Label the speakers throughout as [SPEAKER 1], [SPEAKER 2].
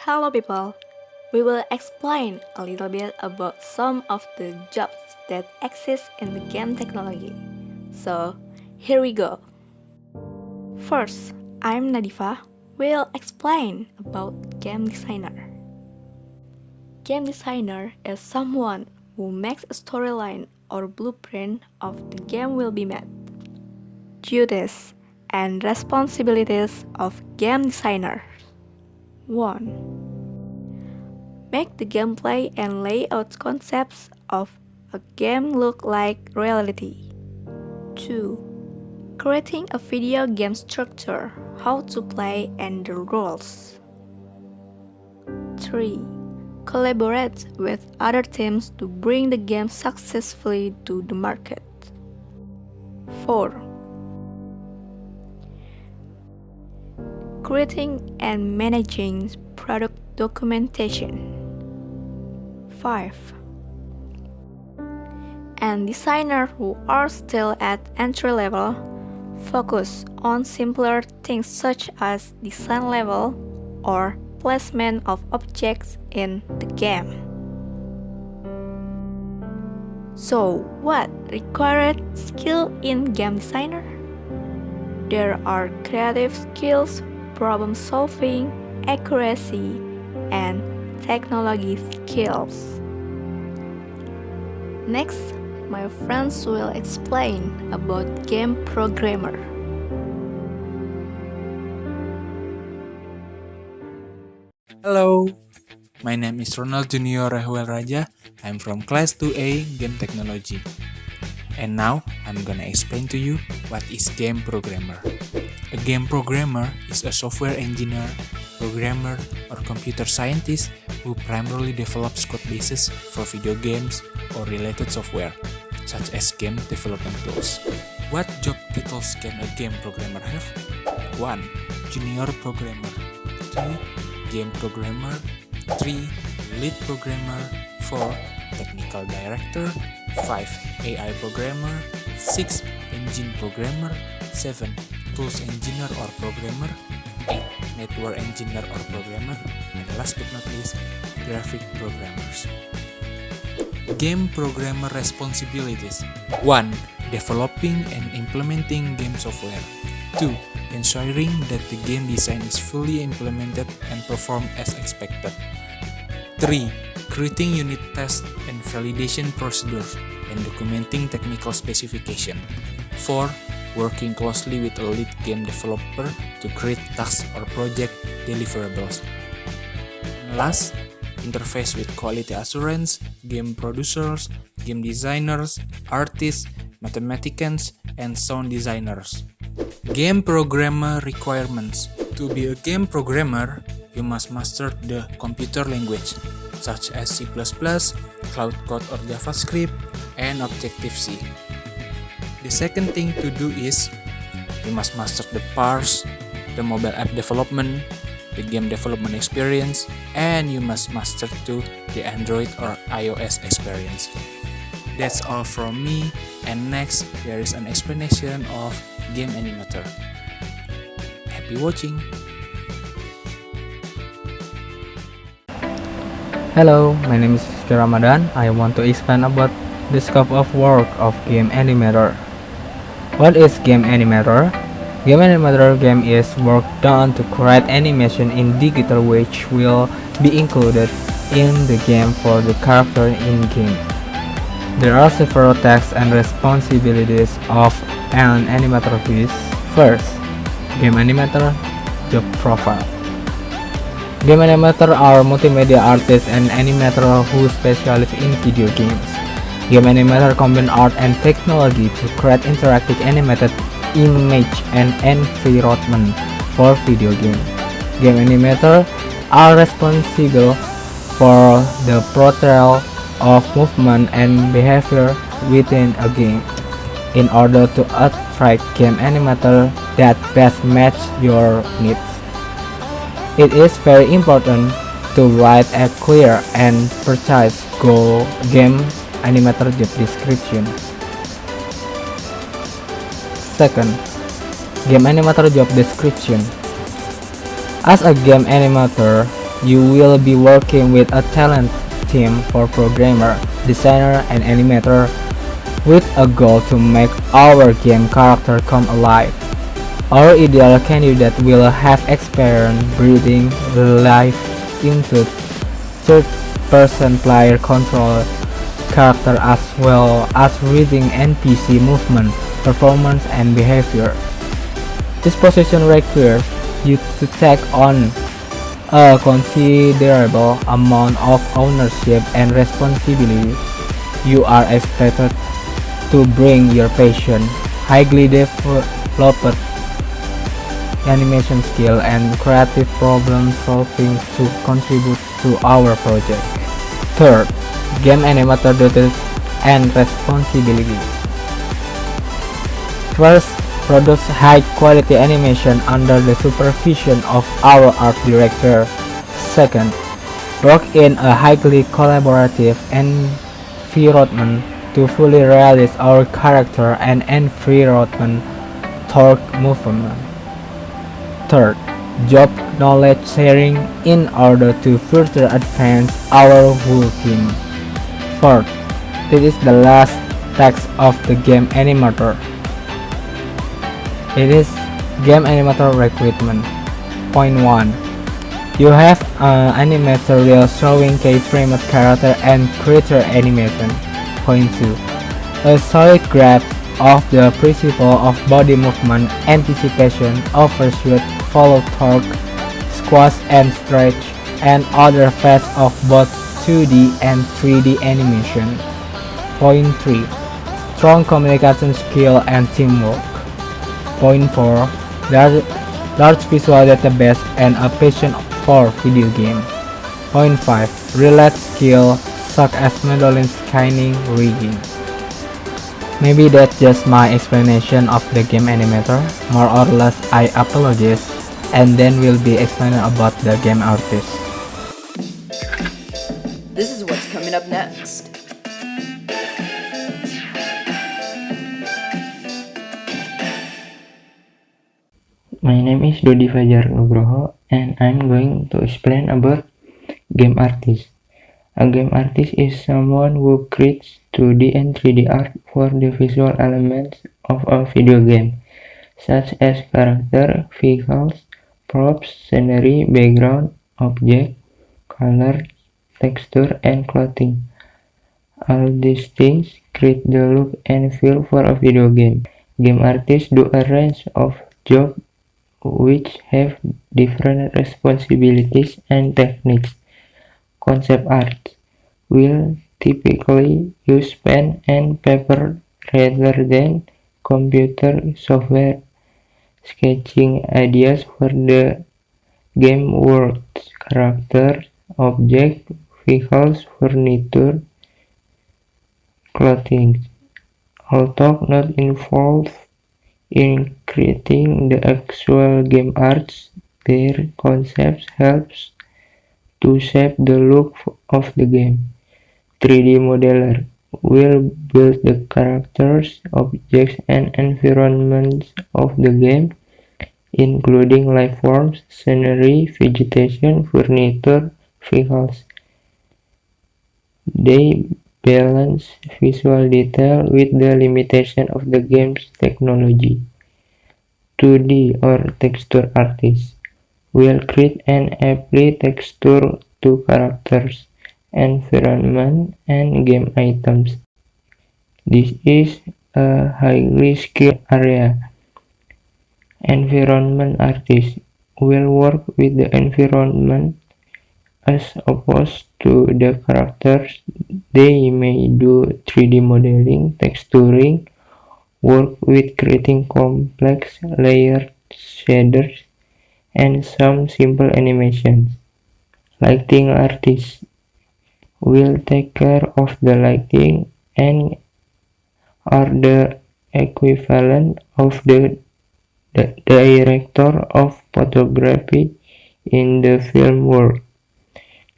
[SPEAKER 1] Hello people! We will explain a little bit about some of the jobs that exist in the game technology. So, here we go. First, I'm Nadifa. Will explain about game designer. Game designer is someone who makes a storyline or blueprint of the game will be made. Duties and responsibilities of game designer. 1. Make the gameplay and layout concepts of a game look like reality. 2. Creating a video game structure, how to play and the rules. 3. Collaborate with other teams to bring the game successfully to the market. 4. Creating and managing product documentation. 5. And designers who are still at entry level focus on simpler things such as design level or placement of objects in the game. So, what required skill in game designer? There are creative skills, problem solving, accuracy, and technology skills. Next, my friends will explain about game programmer.
[SPEAKER 2] Hello, my name is Ronald Junior Rahuel Raja. I'm from class 2A Game Technology. And now I'm gonna explain to you what is game programmer. A game programmer is a software engineer, programmer, or computer scientist who primarily develops code bases for video games or related software, such as game development tools. What job titles can a game programmer have? 1. Junior programmer. 2. Game programmer. 3. Lead programmer. 4. Technical director. 5. AI programmer. 6. Engine programmer. 7. Tools engineer or programmer. 8. Network engineer or programmer. And last but not least, graphic programmers. Game programmer responsibilities. 1. Developing and implementing game software. 2. Ensuring that the game design is fully implemented and performed as expected. 3. Creating unit tests and validation procedures and documenting technical specification. 4. Working closely with a lead game developer to create tasks or project deliverables. And last, interface with quality assurance, game producers, game designers, artists, mathematicians, and sound designers. Game programmer requirements. To be a game programmer, you must master the computer language, such as C++, Cloud Code or JavaScript, and Objective-C. The second thing to do is, you must master the parse, the mobile app development, the game development experience, and you must master too the Android or iOS experience. That's all from me, and next there is an explanation of game animator. Happy watching!
[SPEAKER 3] Hello, my name is Rizky Ramadan. I want to explain about the scope of work of game animator. What is game animator? Game animator game is work done to create animation in digital which will be included in the game for the character in game. There are several tasks and responsibilities of an animator is: first, game animator job profile. Game animator are multimedia artists and animator who specialize in video games. Game animator combine art and technology to create interactive animated image and environment for video game. Game animator are responsible for the portrayal of movement and behavior within a game in order to attract game animator that best match your needs. It is very important to write a clear and precise game animator job description. Second, game animator job description. As a game animator, You will be working with a talent team for programmer, designer, and animator with a goal to make our game character come alive. Our ideal candidate will have experience breathing life into third-person player control character as well as reading NPC movement, performance, and behavior. This position requires you to take on a considerable amount of ownership and responsibility. You are expected to bring your passion, highly developed animation skill, and creative problem solving to contribute to our project. Third, game animator duties and responsibilities. First, produce high quality animation under the supervision of our art director. Second, work in a highly collaborative environment to fully realize our character and environment thought movement. Third, job knowledge sharing in order to further advance our whole team. Fourth, this is the last task of the game animator. It is game animator recruitment. Point 1. You have an animator reel showing keyframed character and creature animation. Point 2. A solid grasp of the principle of body movement, anticipation, overshoot, follow torque, squash and stretch, and other facets of both 2D and 3D animation. Point 3. Strong communication skill and teamwork. Point 4. Large visual database and a passion for video game. Point 5. Related skill such as modeling, scanning, rigging. Maybe that's just my explanation of the game animator. More or less I apologize, and then we'll be explaining about the game artist.
[SPEAKER 4] This is what's coming up next.
[SPEAKER 5] My name is Dodi Fajar Nugroho, and I'm going to explain about game artist. A game artist is someone who creates 2D and 3D art for the visual elements of a video game, such as character, vehicles, props, scenery, background, object, color, texture, and clothing. All these things create the look and feel for a video game. Game artists do a range of jobs which have different responsibilities and techniques. Concept art will typically use pen and paper rather than computer software, sketching ideas for the game world, characters, objects, vehicles, furniture, clothing. Although not involved in creating the actual game arts, their concepts helps to shape the look of the game. 3D modeler will build the characters, objects, and environments of the game, including life forms, scenery, vegetation, furniture, vehicles. They balance visual detail with the limitation of the game's technology. 2D or texture artists will create and apply texture to characters, environment, and game items. This is a highly skilled area. Environment artists will work with the environment as opposed to the characters. They may do 3D modeling, texturing, work with creating complex layered shaders, and some simple animations. Lighting artists will take care of the lighting and are the equivalent of the director of photography in the film world.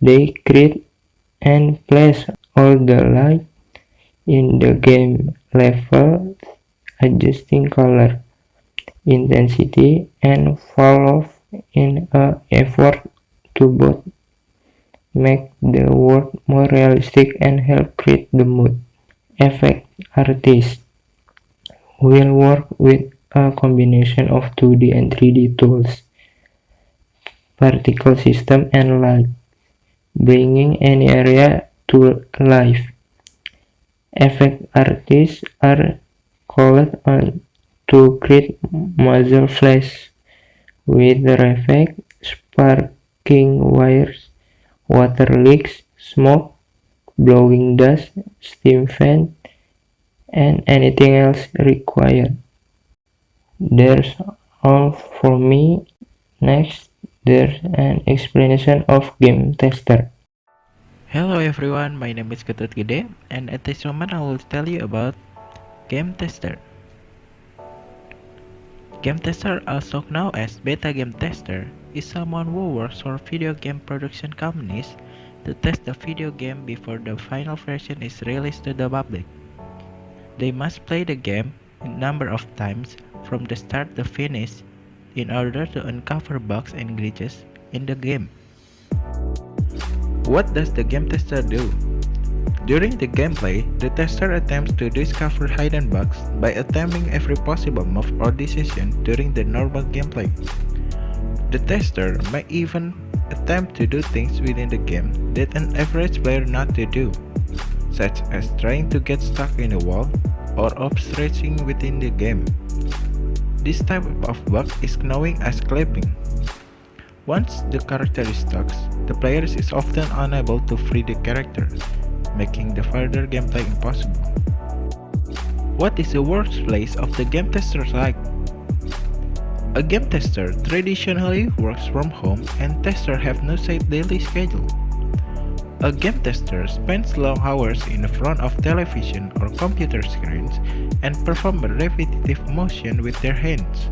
[SPEAKER 5] They create and place all the light in the game level, adjusting color, intensity, and fall off in an effort to both make the world more realistic and help create the mood. Effect artists will work with a combination of 2D and 3D tools, particle system and light, bringing any area to life. Effect artists are called on to create muzzle flash with effect, sparking wires, water leaks, smoke, blowing dust, steam fan, and anything else required. There's all for me. Next, there's an explanation of game tester.
[SPEAKER 6] Hello everyone, my name is Ketut Gede, and at this moment I will tell you about Game Tester. Game Tester, also known as Beta Game Tester, is someone who works for video game production companies to test the video game before the final version is released to the public. They must play the game a number of times from the start to finish in order to uncover bugs and glitches in the game. What does the game tester do? During the gameplay, the tester attempts to discover hidden bugs by attempting every possible move or decision during the normal gameplay. The tester may even attempt to do things within the game that an average player not to do, such as trying to get stuck in a wall or obstructing within the game. This type of bug is known as clipping. Once the character is stuck, the player is often unable to free the character, making the further gameplay impossible. What is the workplace of the game tester like? A game tester traditionally works from home and testers have no set daily schedule. A game tester spends long hours in front of television or computer screens and perform a repetitive motion with their hands.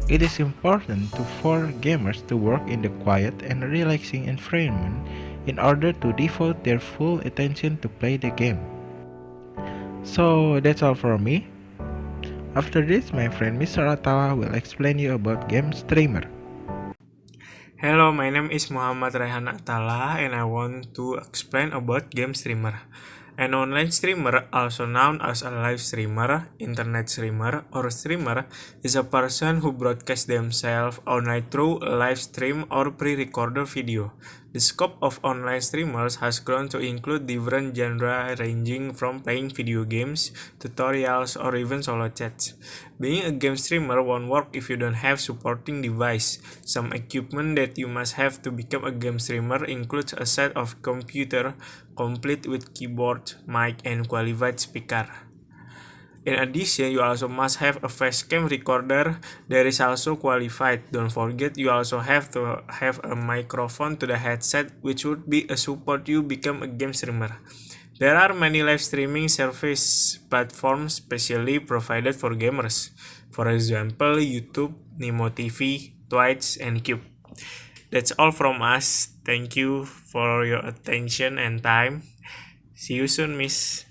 [SPEAKER 6] It is important for gamers to work in the quiet and relaxing environment in order to devote their full attention to play the game. So that's all from me. After this, my friend Mr. Atala will explain you about game streamer.
[SPEAKER 2] Hello, my name is Muhammad Rehan Atala and I want to explain about game streamer. An online streamer, also known as a live streamer, internet streamer, or streamer, is a person who broadcasts themselves online through a live stream or pre-recorded video. The scope of online streamers has grown to include different genres ranging from playing video games, tutorials, or even solo chats. Being a game streamer won't work if you don't have supporting device. Some equipment that you must have to become a game streamer includes a set of computer complete with keyboard, mic, and qualified speaker. In addition, you also must have a facecam recorder that is also qualified. Don't forget, you also have to have a microphone to the headset, which would be a support you become a game streamer. There are many live streaming service platforms specially provided for gamers. For example, YouTube, Nimo TV, Twitch, and Cube. That's all from us. Thank you for your attention and time. See you soon, Miss.